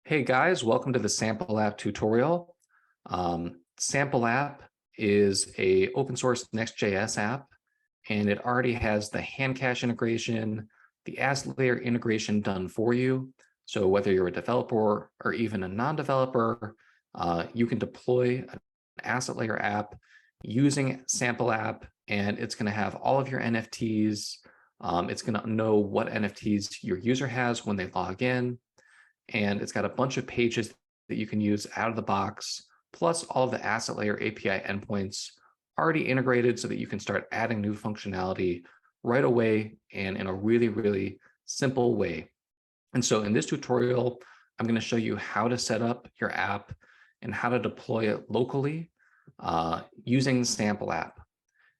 Hey guys, welcome to the Sample App tutorial. Sample App is a open source Next.js app, and it already has the HandCash integration, the asset layer integration done for you. So whether you're a developer or even a non-developer, you can deploy an asset layer app using Sample App, and it's going to have all of your NFTs. It's going to know what NFTs your user has when they log in. And it's got a bunch of pages that you can use out of the box, plus all of the asset layer API endpoints already integrated so that you can start adding new functionality right away and in a really, really simple way. And so in this tutorial, I'm going to show you how to set up your app and how to deploy it locally using Sample App.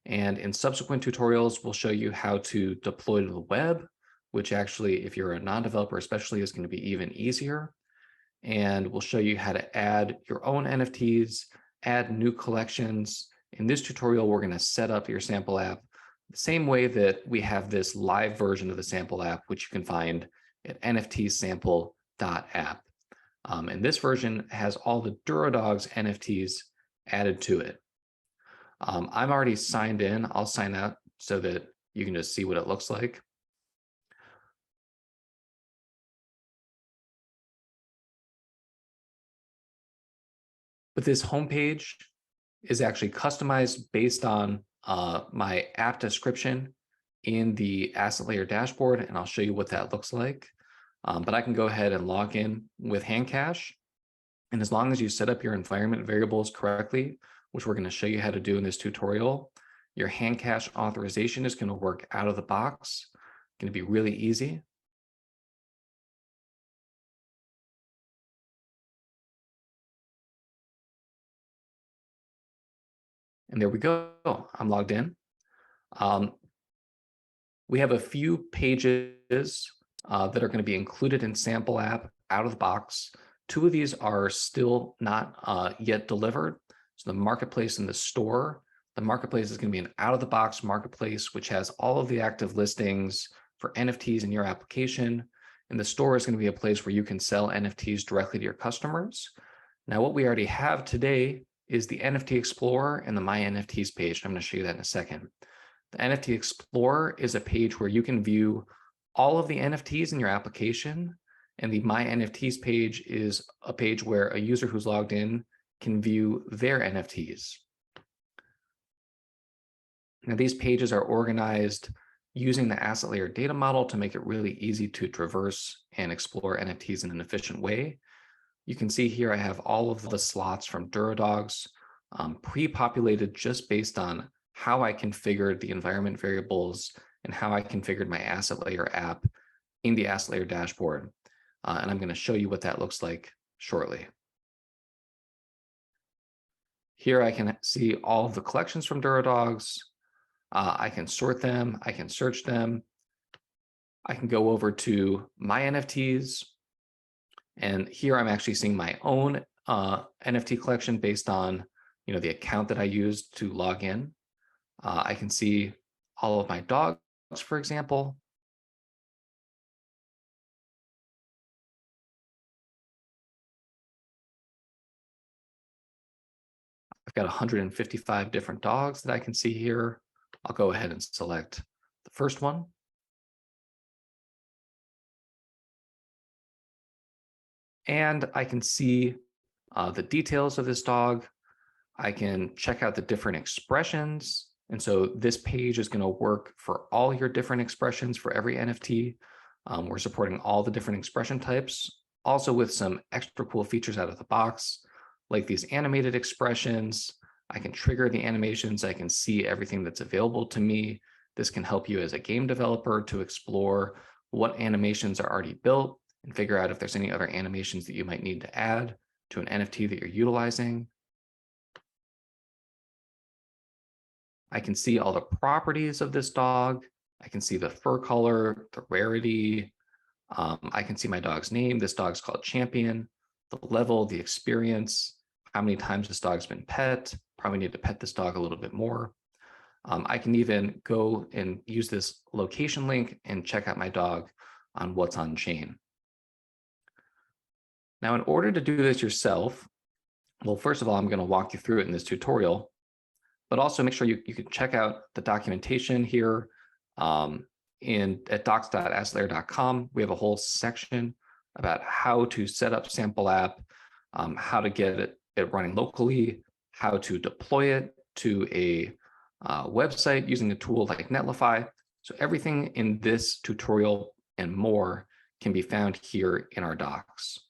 And in subsequent tutorials, we'll show you how to deploy to the web, which actually, if you're a non-developer especially, is going to be even easier. And we'll show you how to add your own NFTs, add new collections. In this tutorial, we're going to set up your sample app the same way that we have this live version of the sample app, which you can find at nftsample.app. And this version has all the DuraDogs NFTs added to it. I'm already signed in. I'll sign out so that you can just see what it looks like. But this homepage is actually customized based on my app description in the asset layer dashboard, and I'll show you what that looks like. But I can go ahead and log in with HandCash. And as long as you set up your environment variables correctly, which we're going to show you how to do in this tutorial, your HandCash authorization is going to work out of the box. It's going to be really easy. And there we go. I'm logged in. We have a few pages that are going to be included in Sample App out of the box. Two of these are still not yet delivered. So the marketplace and the store. The marketplace is going to be an out-of-the-box marketplace, which has all of the active listings for NFTs in your application. And the store is going to be a place where you can sell NFTs directly to your customers. Now, what we already have today is the NFT Explorer and the My NFTs page. I'm going to show you that in a second. The NFT Explorer is a page where you can view all of the NFTs in your application, and the My NFTs page is a page where a user who's logged in can view their NFTs. Now, these pages are organized using the asset layer data model to make it really easy to traverse and explore NFTs in an efficient way. You can see here I have all of the slots from DuraDogs pre-populated just based on how I configured the environment variables and how I configured my asset layer app in the asset layer dashboard. And I'm going to show you what that looks like shortly. Here I can see all of the collections from DuraDogs. I can sort them. I can search them. I can go over to My NFTs. And here I'm actually seeing my own NFT collection based on the account that I used to log in. I can see all of my dogs, for example. I've got 155 different dogs that I can see here. I'll go ahead and select the first one. And I can see the details of this dog. I can check out the different expressions. And so this page is going to work for all your different expressions for every NFT. We're supporting all the different expression types, also with some extra cool features out of the box, like these animated expressions. I can trigger the animations. I can see everything that's available to me. This can help you as a game developer to explore what animations are already built and figure out if there's any other animations that you might need to add to an NFT that you're utilizing. I can see all the properties of this dog. I can see the fur color, the rarity. I can see my dog's name. This dog's called Champion, the level, the experience, how many times this dog's been pet. Probably need to pet this dog a little bit more. I can even go and use this location link and check out my dog on what's on chain. Now, in order to do this yourself, well, first of all, I'm going to walk you through it in this tutorial, but also make sure you can check out the documentation here at docs.assetlayer.com. We have a whole section about how to set up Sample App, how to get it running locally, how to deploy it to a website using a tool like Netlify. So everything in this tutorial and more can be found here in our docs.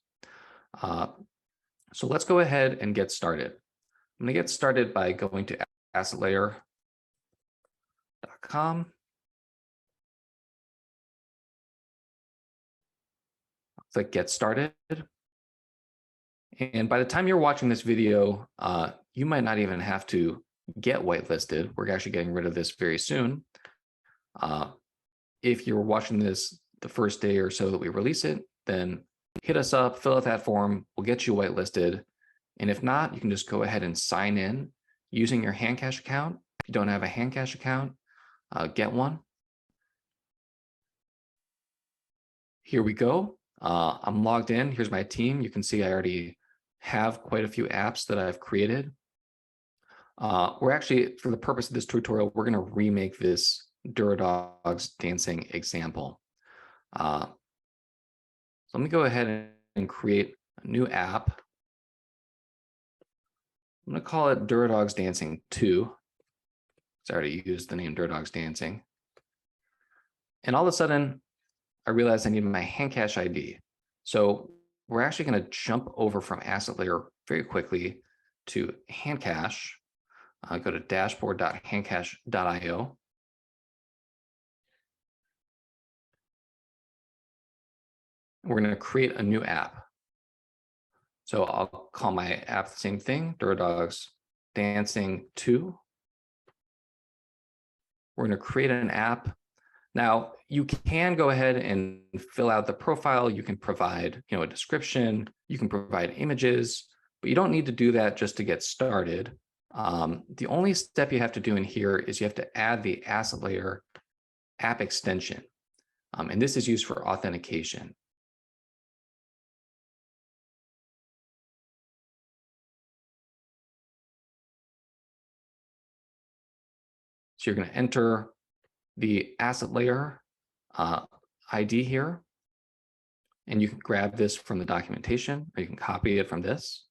So let's go ahead and get started. I'm going to get started by going to assetlayer.com. Click Get Started. And by the time you're watching this video, you might not even have to get whitelisted. We're actually getting rid of this very soon. If you're watching this the first day or so that we release it, then hit us up, fill out that form, we'll get you whitelisted. And if not, you can just go ahead and sign in using your HandCash account. If you don't have a HandCash account, get one. Here we go. I'm logged in. Here's my team. You can see I already have quite a few apps that I've created. We're actually, for the purpose of this tutorial, we're going to remake this Duradogs dancing example. So let me go ahead and create a new app. I'm going to call it Duradogs Dancing 2. Because I already used the name Duradogs Dancing. And all of a sudden, I realized I need my HandCash ID. So we're actually going to jump over from Asset Layer very quickly to HandCash. Go to dashboard.handcash.io. We're going to create a new app. So I'll call my app the same thing, Duradogs Dancing 2. We're going to create an app. Now, you can go ahead and fill out the profile. You can provide, a description. You can provide images, but you don't need to do that just to get started. The only step you have to do in here is you have to add the Asset Layer app extension. And this is used for authentication. So you're going to enter the Asset Layer ID here, and you can grab this from the documentation, or you can copy it from this.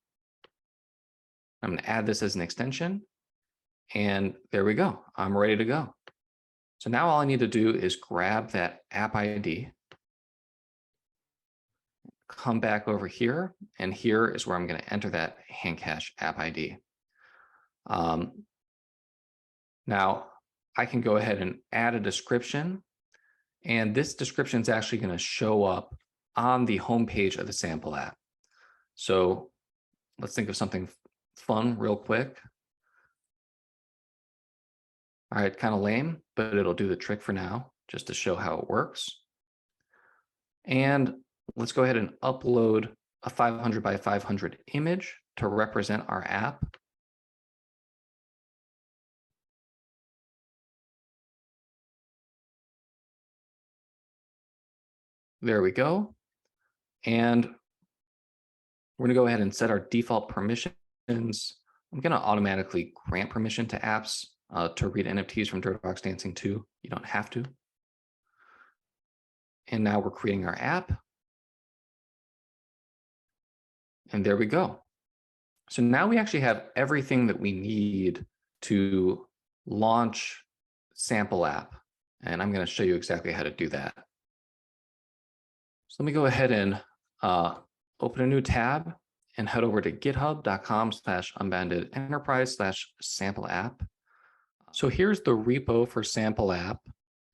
I'm going to add this as an extension, and there we go. I'm ready to go. So now all I need to do is grab that app ID, come back over here, and here is where I'm going to enter that HandCash app ID. Now, I can go ahead and add a description, and this description is actually going to show up on the homepage of the sample app. So let's think of something fun real quick. All right, kind of lame, but it'll do the trick for now, just to show how it works. And let's go ahead and upload a 500 by 500 image to represent our app. There we go. And we're going to go ahead and set our default permissions. I'm going to automatically grant permission to apps to read NFTs from Duradogs Dancing 2. You don't have to. And now we're creating our app. And there we go. So now we actually have everything that we need to launch Sample App. And I'm going to show you exactly how to do that. So let me go ahead and open a new tab and head over to github.com/unboundedenterprise/sample app. So here's the repo for Sample App.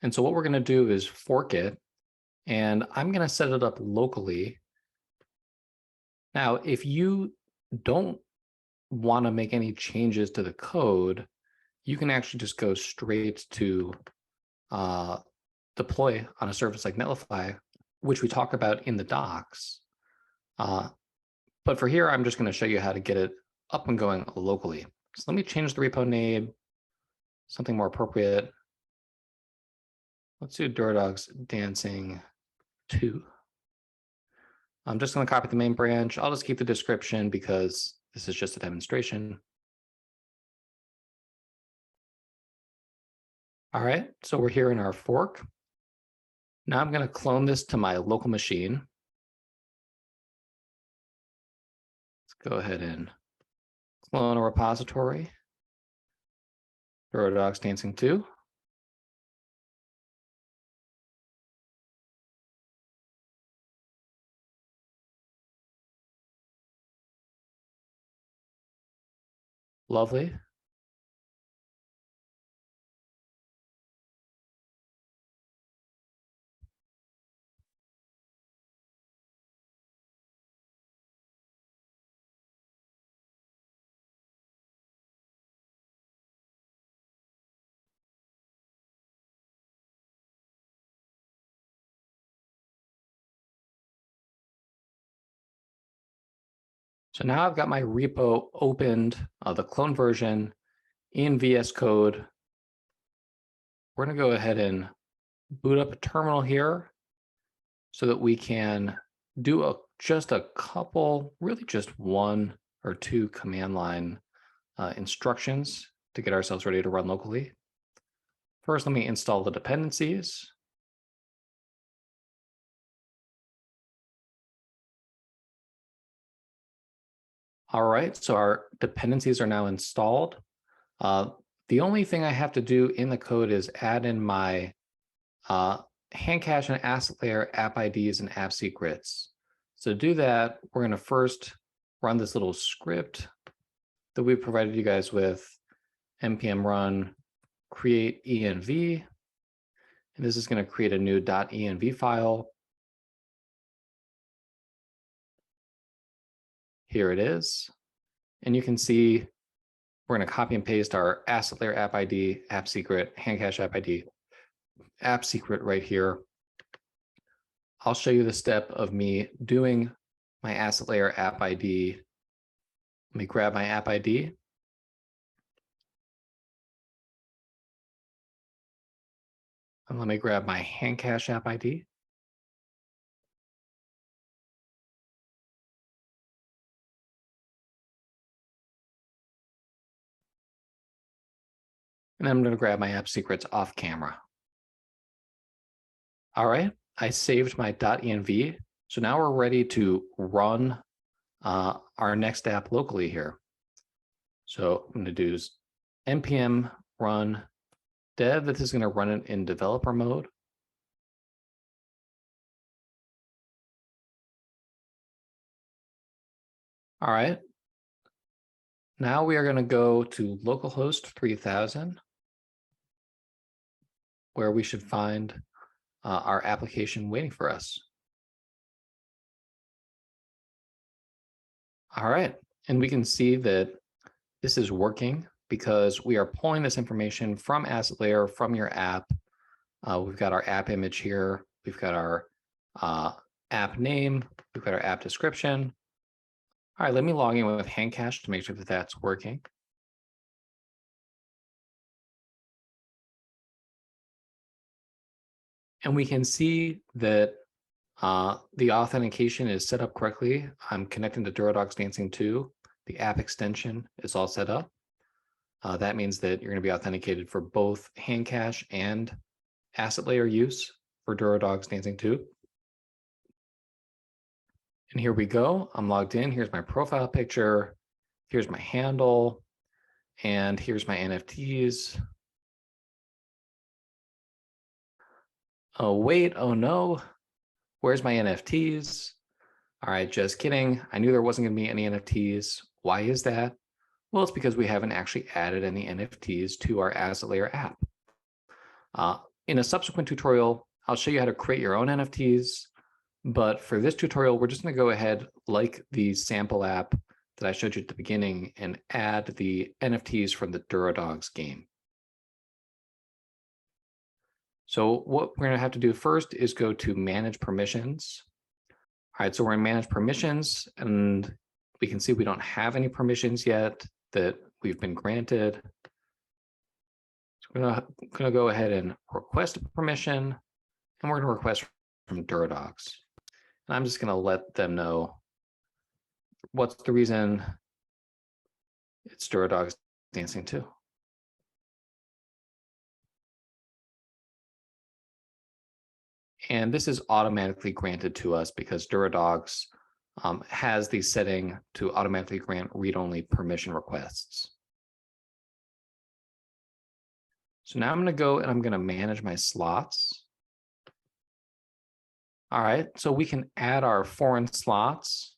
And so what we're going to do is fork it, and I'm going to set it up locally. Now, if you don't want to make any changes to the code, you can actually just go straight to deploy on a service like Netlify, which we talk about in the docs. But for here, I'm just going to show you how to get it up and going locally. So let me change the repo name, something more appropriate. Let's do Duradogs Dancing 2. I'm just going to copy the main branch. I'll just keep the description because this is just a demonstration. All right, so we're here in our fork. Now I'm going to clone this to my local machine. Let's go ahead and clone a repository. Dogs Dancing 2. Lovely. So now I've got my repo opened, the clone version in VS Code. We're going to go ahead and boot up a terminal here so that we can do just a couple, really just one or two command line instructions to get ourselves ready to run locally. First, let me install the dependencies. All right, so our dependencies are now installed. The only thing I have to do in the code is add in my HandCash and asset layer app IDs and app secrets. So to do that, we're going to first run this little script that we provided you guys with, npm run create env. And this is going to create a new .env file. Here it is. And you can see we're going to copy and paste our asset layer app ID, app secret, HandCash app ID, app secret right here. I'll show you the step of me doing my asset layer app ID. Let me grab my app ID. And let me grab my HandCash app ID. And I'm going to grab my app secrets off camera. All right, I saved my .env. So now we're ready to run our next app locally here. So I'm going to do is npm run dev. This is going to run it in developer mode. All right. Now we are going to go to localhost 3000, where we should find our application waiting for us. All right, and we can see that this is working because we are pulling this information from asset layer from your app. We've got our app image here. We've got our app name. We've got our app description. All right, let me log in with HandCash to make sure that that's working. And we can see that the authentication is set up correctly. I'm connecting to Dogs Dancing 2. The app extension is all set up. That means that you're going to be authenticated for both HandCash and asset layer use for Dogs Dancing 2. And here we go. I'm logged in. Here's my profile picture. Here's my handle. And here's my NFTs. Oh, wait. Oh, no. Where's my NFTs? All right, just kidding. I knew there wasn't going to be any NFTs. Why is that? Well, it's because we haven't actually added any NFTs to our asset layer app. In a subsequent tutorial, I'll show you how to create your own NFTs. But for this tutorial, we're just going to go ahead, like the sample app that I showed you at the beginning, and add the NFTs from the Dogs game. So what we're going to have to do first is go to Manage Permissions. All right, so we're in Manage Permissions, and we can see we don't have any permissions yet that we've been granted. So we're going to go ahead and request a permission, and we're going to request from Dogs. And I'm just going to let them know what's the reason it's Duradogs dancing too. And this is automatically granted to us because Duradogs has the setting to automatically grant read-only permission requests. So now I'm going to go and I'm going to manage my slots. All right, so we can add our foreign slots.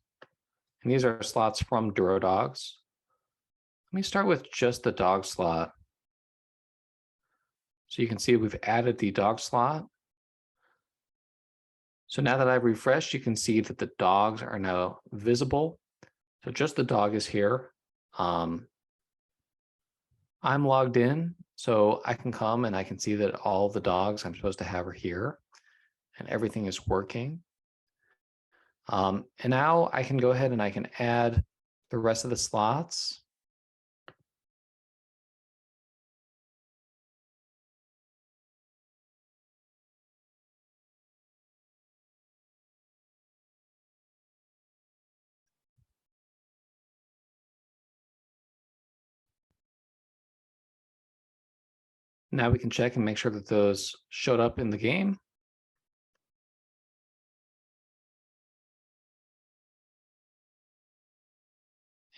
And these are slots from Duradogs. Let me start with just the dog slot. So you can see we've added the dog slot. So now that I've refreshed, you can see that the dogs are now visible. So just the dog is here. I'm logged in, so I can come and I can see that all the dogs I'm supposed to have are here and everything is working. And now I can go ahead and I can add the rest of the slots. Now we can check and make sure that those showed up in the game.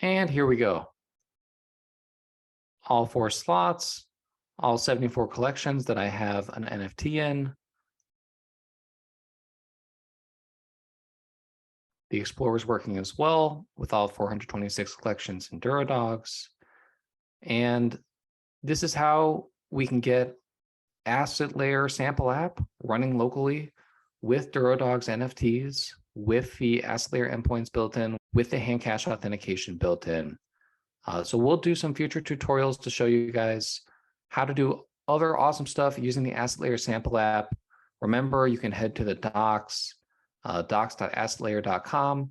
And here we go. All 4 slots, all 74 collections that I have an NFT in. The Explorer is working as well with all 426 collections in Duradogs. And this is how we can get Asset Layer Sample App running locally with Duradogs NFTs, with the Asset Layer endpoints built in, with the HandCash authentication built in. So we'll do some future tutorials to show you guys how to do other awesome stuff using the Asset Layer Sample App. Remember, you can head to the docs, docs.assetlayer.com,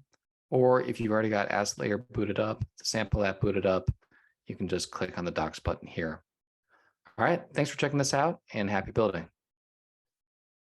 or if you've already got Asset Layer booted up, the sample app booted up, you can just click on the docs button here. All right, thanks for checking this out and happy building.